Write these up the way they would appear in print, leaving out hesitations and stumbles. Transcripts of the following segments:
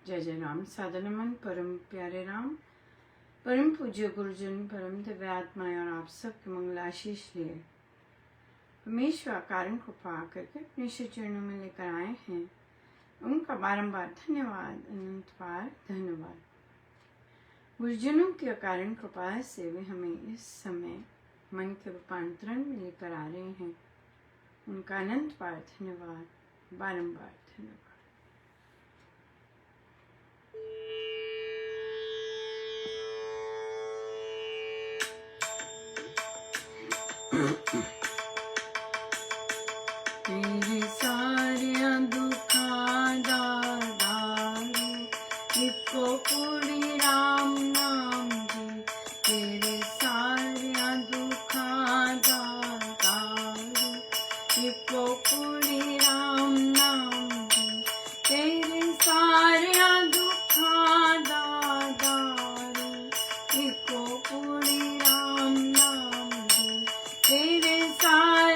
जय जय राम। सादर नमन परम प्यारे राम, परम पूज्य गुरुजन, परम दिव्यात्माएं और आप सबके मंगल आशीष लिए परमेश्वर कारण को पा करके अपने श्री चरणों में लेकर आए हैं। उनका बारंबार धन्यवाद, अनंत बार धन्यवाद। गुरुजनों की अकारण कृपा से वे हमें इस समय मन के रूपांतरण में लेकर आ रहे हैं। उनका अनंत बार धन्यवाद, बारंबार धन्यवाद। तेरे सारे दुखां दा दारू इको पूरी राम नाम जी। तेरे सारे दुखां दा दारू इको पूरी राम नाम जी। तेरे सारे दुखां दा दारू इको पूरी राम नाम जी। तेरे सारे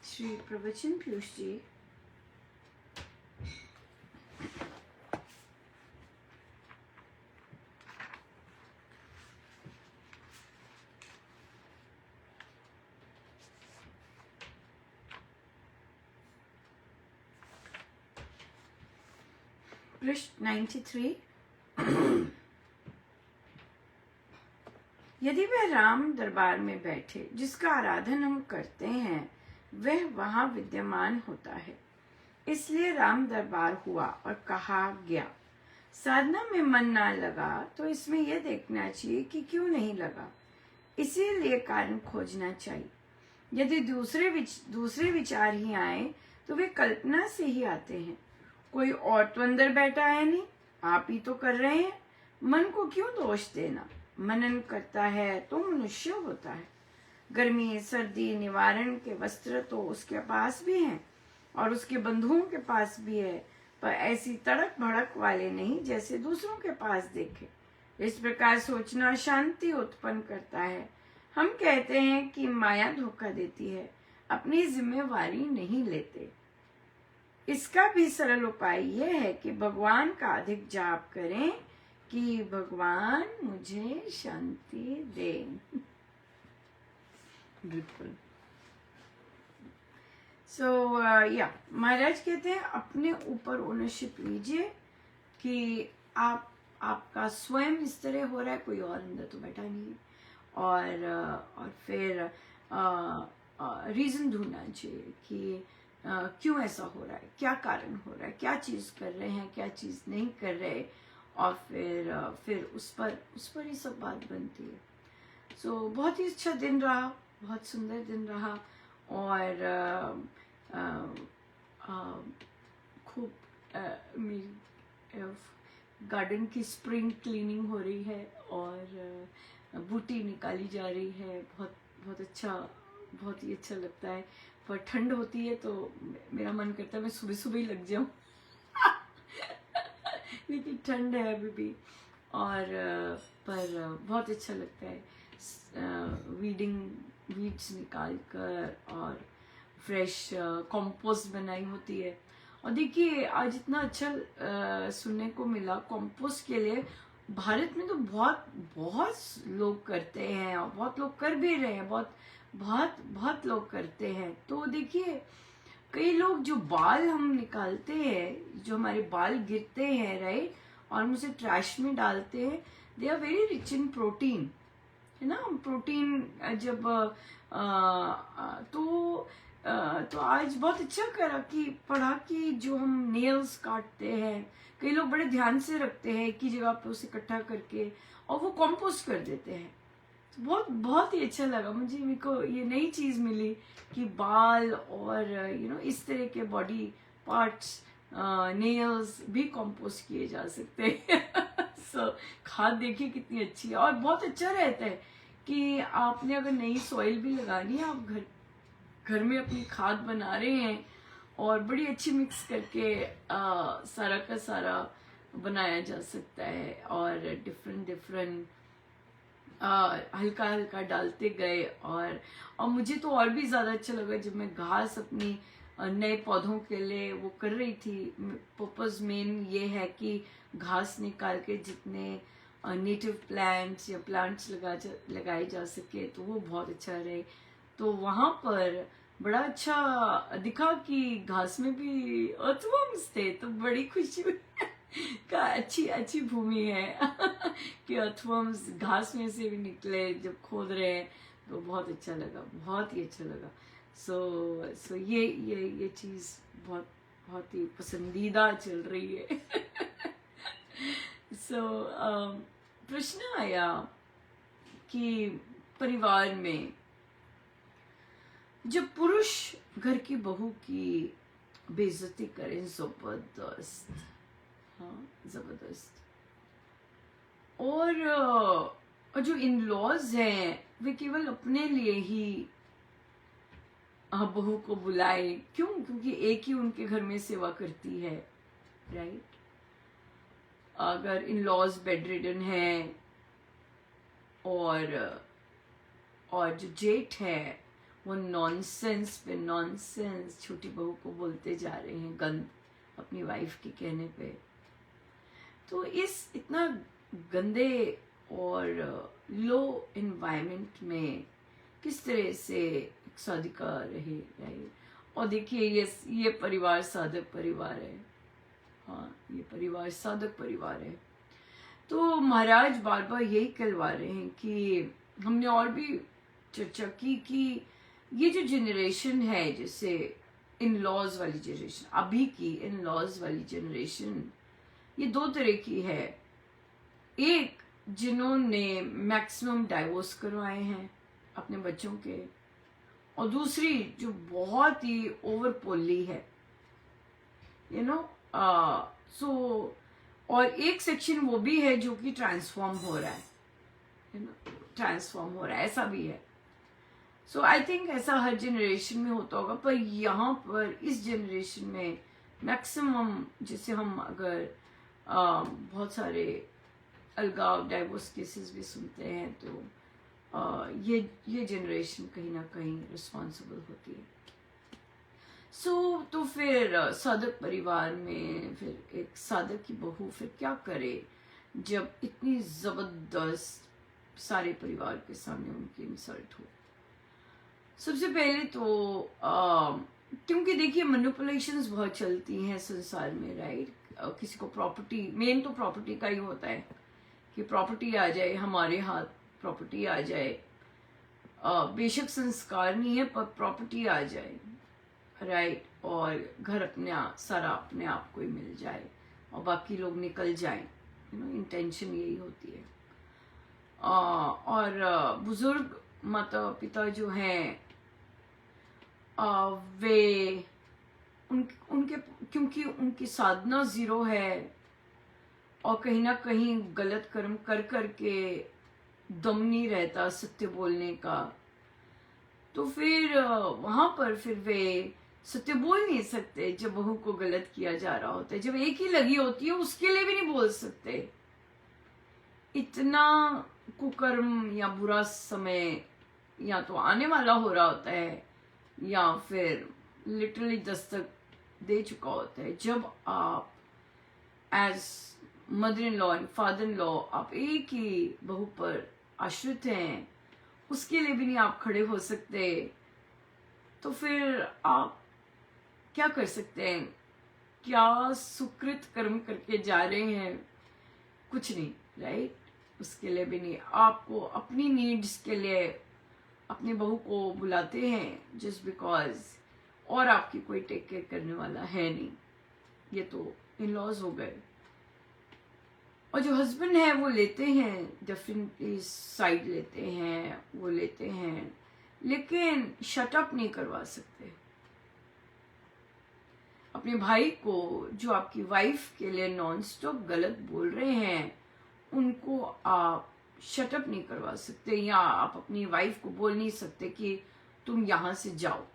श्री प्रवचन पीयूष जी पृष्ठ 93। यदि वह राम दरबार में बैठे जिसका आराधन हम करते हैं वह वहां विद्यमान होता है, इसलिए राम दरबार हुआ और कहा गया। साधना में मन ना लगा तो इसमें यह देखना चाहिए कि क्यों नहीं लगा, इसीलिए कारण खोजना चाहिए। यदि दूसरे विचार ही आए तो वे कल्पना से ही आते हैं। कोई और तो अंदर बैठा है नहीं, आप ही तो कर रहे हैं। मन को क्यों दोष देना, मनन करता है तो मनुष्य होता है। गर्मी सर्दी निवारण के वस्त्र तो उसके पास भी हैं और उसके बंधुओं के पास भी है, पर ऐसी तड़क भड़क वाले नहीं जैसे दूसरों के पास देखे। इस प्रकार सोचना शांति उत्पन्न करता है। हम कहते हैं कि माया धोखा देती है, अपनी जिम्मेवारी नहीं लेते। इसका भी सरल उपाय यह है कि भगवान का अधिक जाप करें कि भगवान मुझे शांति दें। बिल्कुल। महाराज कहते हैं अपने ऊपर ओनरशिप लीजिए कि आपका स्वयं इस तरह हो रहा है, कोई और अंदर तो बैठा नहीं है। और फिर रीजन ढूंढना चाहिए कि क्यों ऐसा हो रहा है, क्या कारण हो रहा है, क्या चीज कर रहे हैं, क्या चीज नहीं कर रहे, और फिर उस पर ही सब बात बनती है। बहुत ही अच्छा दिन रहा, बहुत सुंदर दिन रहा, और खूब मेरी गार्डन की स्प्रिंग क्लीनिंग हो रही है और बूटी निकाली जा रही है। बहुत अच्छा, बहुत ही अच्छा लगता है। पर ठंड होती है तो मेरा मन करता है मैं सुबह सुबह ही लग जाऊं लेकिन ठंड है अभी भी, और पर बहुत अच्छा लगता है। वीड्स निकाल कर और फ्रेश कंपोस्ट बनाई होती है और देखिए आज इतना अच्छा सुनने को मिला कंपोस्ट के लिए। भारत में तो बहुत बहुत लोग करते हैं और बहुत लोग कर भी रहे हैं, बहुत बहुत बहुत लोग करते हैं। तो देखिए कई लोग जो बाल हम निकालते हैं, जो हमारे बाल गिरते हैं राइट, और हम उसे ट्रैश में डालते हैं, they are very rich in protein, है ना। प्रोटीन जब तो आज बहुत अच्छा करा कि पढ़ा कि जो हम नेल्स काटते हैं, कई लोग बड़े ध्यान से रखते हैं एक ही जगह पे उसे इकट्ठा करके और वो कंपोस्ट कर देते हैं। तो बहुत बहुत ही अच्छा लगा मुझे, मेरे को ये नई चीज मिली कि बाल और इस तरह के बॉडी पार्ट्स, नेल्स भी कंपोस्ट किए जा सकते हैं। सो खाद देखिए कितनी अच्छी है और बहुत अच्छा रहता है कि आपने अगर नई सॉइल भी लगानी है, आप घर में अपनी खाद बना रहे हैं और बड़ी अच्छी मिक्स करके सारा का सारा बनाया जा सकता है। और डिफरेंट डिफरेंट हल्का हल्का डालते गए और मुझे तो और भी ज़्यादा अच्छा लगा जब मैं घास अपनी नए पौधों के लिए वो कर रही थी। पर्पस मेन ये है कि घास निकाल के जितने नेटिव प्लांट्स या प्लांट्स लगाए जा सके तो वो बहुत अच्छा रहे। तो वहाँ पर बड़ा अच्छा दिखा कि घास में भी अर्थवर्म्स थे, तो बड़ी खुशी हुई का अच्छी भूमि है कि अर्थवर्म्स घास में से भी निकले जब खोद रहे हैं, तो बहुत अच्छा लगा, बहुत ही अच्छा लगा। सो ये चीज़ बहुत बहुत ही पसंदीदा चल रही है। सो प्रश्न आया कि परिवार में जब पुरुष घर की बहू की बेइज्जती करें, जबरदस्त, हाँ जबरदस्त, और जो इन लॉज हैं वे केवल अपने लिए ही बहू को बुलाए, क्यों? क्योंकि एक ही उनके घर में सेवा करती है, राइट। अगर इन लॉज बेड रिडन है और जो जेठ है वो नॉनसेंस पे नॉनसेंस छोटी बहू को बोलते जा रहे हैं, गंद अपनी वाइफ के कहने पे, तो इस इतना गंदे और लो एनवायरनमेंट में किस तरह से एक साधिका रहे, राइट। और देखिए ये परिवार साधक परिवार है, हाँ ये परिवार साधक परिवार है। तो महाराज बार बार यही कहलवा रहे हैं कि हमने और भी चर्चा की कि ये जो जनरेशन है, जैसे इन लॉज वाली जनरेशन, अभी की इन लॉज वाली जनरेशन, ये दो तरह की है। एक जिन्होंने मैक्सिमम डाइवोर्स करवाए हैं अपने बच्चों के, और दूसरी जो बहुत ही ओवर पोली है, सो और एक सेक्शन वो भी है जो कि ट्रांसफॉर्म हो रहा है, ट्रांसफॉर्म हो रहा है, ऐसा भी है। सो आई थिंक ऐसा हर जनरेशन में होता होगा, पर यहाँ पर इस जनरेशन में मैक्सिमम, जैसे हम अगर बहुत सारे अलगाव डाइवोर्स केसेस भी सुनते हैं, तो ये जनरेशन कहीं ना कहीं रिस्पॉन्सिबल होती है। तो फिर साधक परिवार में फिर एक साधक की बहू फिर क्या करे जब इतनी जबरदस्त सारे परिवार के सामने उनकी इंसल्ट हो। सबसे पहले तो क्योंकि देखिए मैनिपुलेशंस बहुत चलती हैं संसार में, राइट। किसी को प्रॉपर्टी, मेन तो प्रॉपर्टी का ही होता है कि प्रॉपर्टी आ जाए हमारे हाथ, प्रॉपर्टी आ जाए, बेशक संस्कार नहीं है पर प्रॉपर्टी आ जाए, राइट। और घर सारा अपने आप को ही मिल जाए और बाकी लोग निकल जाएं, इंटेंशन यही होती है। और बुजुर्ग माता पिता जो हैं वे उनके क्योंकि उनकी साधना जीरो है और कहीं ना कहीं गलत कर्म कर करके दम नहीं रहता सत्य बोलने का, तो फिर वहां पर फिर वे सत्य बोल नहीं सकते जब बहू को गलत किया जा रहा होता है। जब एक ही लगी होती है उसके लिए भी नहीं बोल सकते। इतना कुकर्म या बुरा समय या तो आने वाला हो रहा होता है या फिर लिटरली दस्तक दे चुका होता है। जब आप as mother in law and father in law आप एक ही बहू पर आश्रित हैं, उसके लिए भी नहीं आप खड़े हो सकते, तो फिर आप क्या कर सकते हैं? क्या सुकृत कर्म करके जा रहे हैं? कुछ नहीं, राइट? उसके लिए भी नहीं। आपको अपनी नीड्स के लिए अपनी बहू को बुलाते हैं जस्ट बिकॉज, और आपकी कोई टेक केयर करने वाला है नहीं। ये तो इन लॉज हो गए। और जो हस्बैंड है वो लेते हैं, डेफिनेटली साइड लेते हैं, वो लेते हैं, लेकिन शट अप नहीं करवा सकते। अपने भाई को जो आपकी वाइफ के लिए नॉन स्टॉप गलत बोल रहे हैं, उनको आप शट अप नहीं करवा सकते, या आप अपनी वाइफ को बोल नहीं सकते कि तुम यहां से जाओ,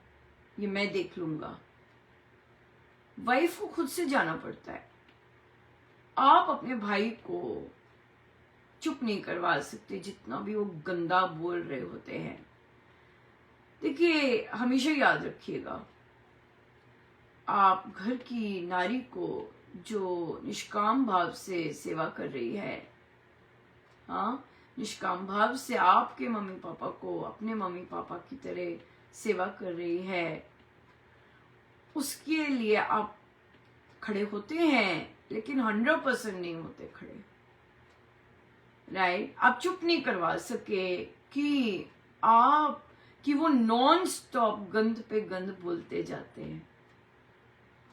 ये मैं देख लूंगा। वाइफ को खुद से जाना पड़ता है। आप अपने भाई को चुप नहीं करवा सकते जितना भी वो गंदा बोल रहे होते हैं। देखिए, हमेशा याद रखिएगा, आप घर की नारी को जो निष्काम भाव से सेवा कर रही है, हाँ, निष्काम भाव से आपके मम्मी पापा को अपने मम्मी पापा की तरह सेवा कर रही है, उसके लिए आप खड़े होते हैं, लेकिन 100% नहीं होते खड़े, राइट? आप चुप नहीं करवा सके कि वो नॉन स्टॉप गंद पे गंद बोलते जाते हैं,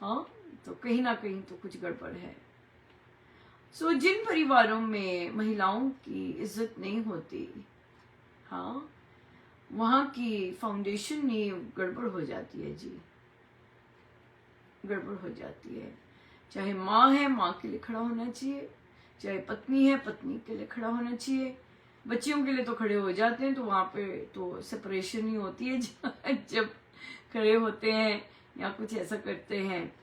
हाँ, तो कहीं ना कहीं तो कुछ गड़बड़ है। सो जिन परिवारों में महिलाओं की इज्जत नहीं होती, हाँ, वहां की फाउंडेशन नींव गड़बड़ हो जाती है जी, गड़बड़ हो जाती है। चाहे माँ है, माँ के लिए खड़ा होना चाहिए, चाहे पत्नी है, पत्नी के लिए खड़ा होना चाहिए, बच्चियों के लिए तो खड़े हो जाते हैं, तो वहां पे तो सेपरेशन ही होती है जब खड़े होते हैं या कुछ ऐसा करते हैं।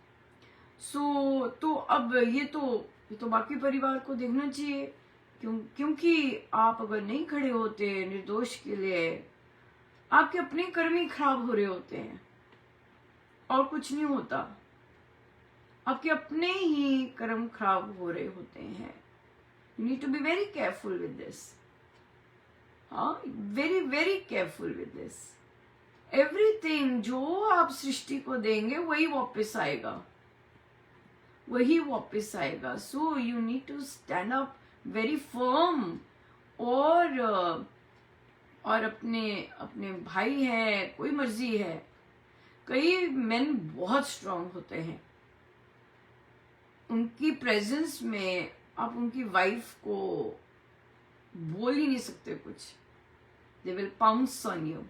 सो तो अब ये तो बाकी परिवार को देखना चाहिए, क्योंकि आप अगर नहीं खड़े होते निर्दोष के लिए, आपके अपने कर्म ही खराब हो रहे होते हैं और कुछ नहीं होता। आपके अपने ही कर्म खराब हो रहे होते हैं। You need to be very careful with this, हाँ, very very careful with this. Everything जो आप सृष्टि को देंगे वही वापस आएगा, वही वापस आएगा। So you need to stand up very firm. और अपने भाई है, कोई मर्जी है, कई मेन बहुत स्ट्रांग होते हैं, उनकी प्रेजेंस में आप उनकी वाइफ को बोल ही नहीं सकते कुछ। They will pounce on you,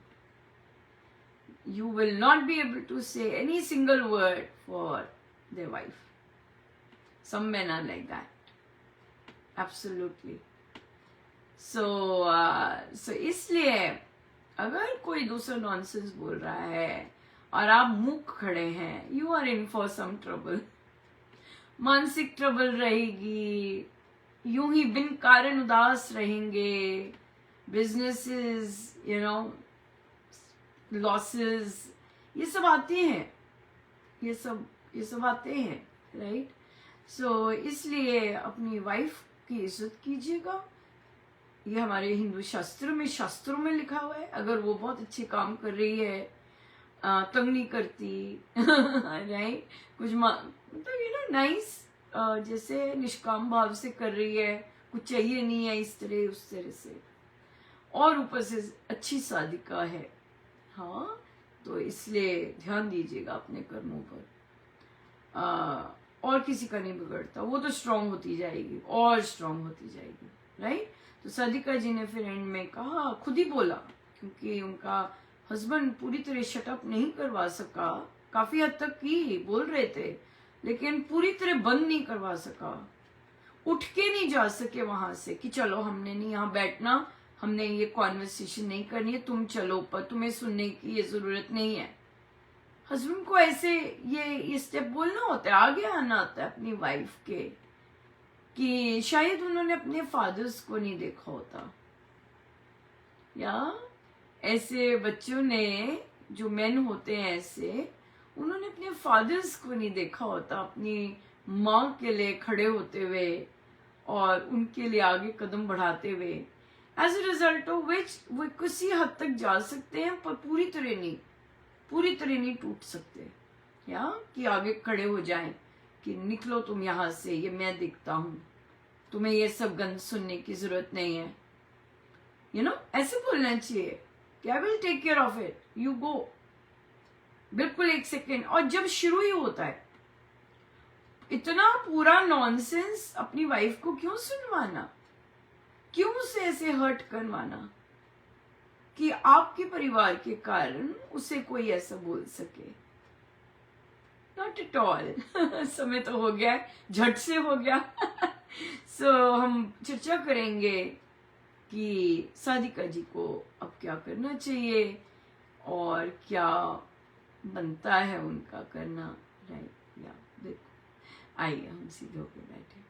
you will not be able to say any single word for their wife. Some men are like that, absolutely. So इसलिए अगर कोई दूसरा नॉनसेंस बोल रहा है और आप मुख खड़े हैं, you are in for some trouble. मानसिक ट्रबल रहेगी, यूं ही बिन कारण उदास रहेंगे, बिजनेसेस, लॉसेस, ये सब आते हैं, ये सब आते हैं, राइट? सो इसलिए अपनी वाइफ की इज्जत कीजिएगा। ये हमारे हिंदू शास्त्रों में लिखा हुआ है। अगर वो बहुत अच्छे काम कर रही है, तंग नहीं करती राइट, कुछ मतलब नाइस, जैसे निष्काम भाव से कर रही है, कुछ चाहिए नहीं है इस तरह उस तरह से, और ऊपर से अच्छी साधिका है, हाँ, तो इसलिए ध्यान दीजिएगा अपने कर्मों पर। और किसी का नहीं बिगड़ता, वो तो स्ट्रांग होती जाएगी और स्ट्रांग होती जाएगी, राइट? तो साधिका जी ने फिर एंड में कहा, खुद ही बोला, क्योंकि उनका हस्बैंड पूरी तरह शटअप नहीं करवा सका, काफी हद तक की बोल रहे थे, लेकिन पूरी तरह बंद नहीं करवा सका, उठ के नहीं जा सके वहां से कि चलो हमने नहीं यहाँ बैठना, हमने ये कॉन्वर्सेशन नहीं करनी है, तुम चलो ऊपर, तुम्हें सुनने की ये जरूरत नहीं है। हस्बैंड को ऐसे ये स्टेप बोलना होता है, आगे आना होता है अपनी वाइफ के, कि शायद उन्होंने अपने फादर्स को नहीं देखा होता, या ऐसे बच्चों ने, जो मेन होते हैं ऐसे, उन्होंने अपने फादर्स को नहीं देखा होता अपनी माँ के लिए खड़े होते हुए और उनके लिए आगे कदम बढ़ाते हुए, as a result of which वो किसी हद तक जा सकते हैं पर पूरी तरह नहीं टूट सकते, या कि आगे खड़े हो जाएं कि निकलो तुम यहां से, ये मैं देखता हूं, तुम्हें ये सब गंद सुनने की जरूरत नहीं है, ऐसे बोलना चाहिए कि I will take care of it, you go. बिल्कुल 1 सेकेंड। और जब शुरू ही होता है इतना पूरा नॉनसेंस, अपनी वाइफ को क्यों सुनवाना, क्यों उसे ऐसे हर्ट करवाना कि आपके परिवार के कारण उसे कोई ऐसा बोल सके। Not at all. समय तो हो गया है, झट से हो गया। सो हम चर्चा करेंगे कि साधिका जी को अब क्या करना चाहिए और क्या बनता है उनका करना, राइट। या देखो, आइए हम सीधे होकर बैठे।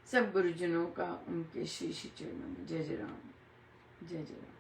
सब गुरुजनों का उनके श्री श्री चरणों में जय जय राम, जय जय राम।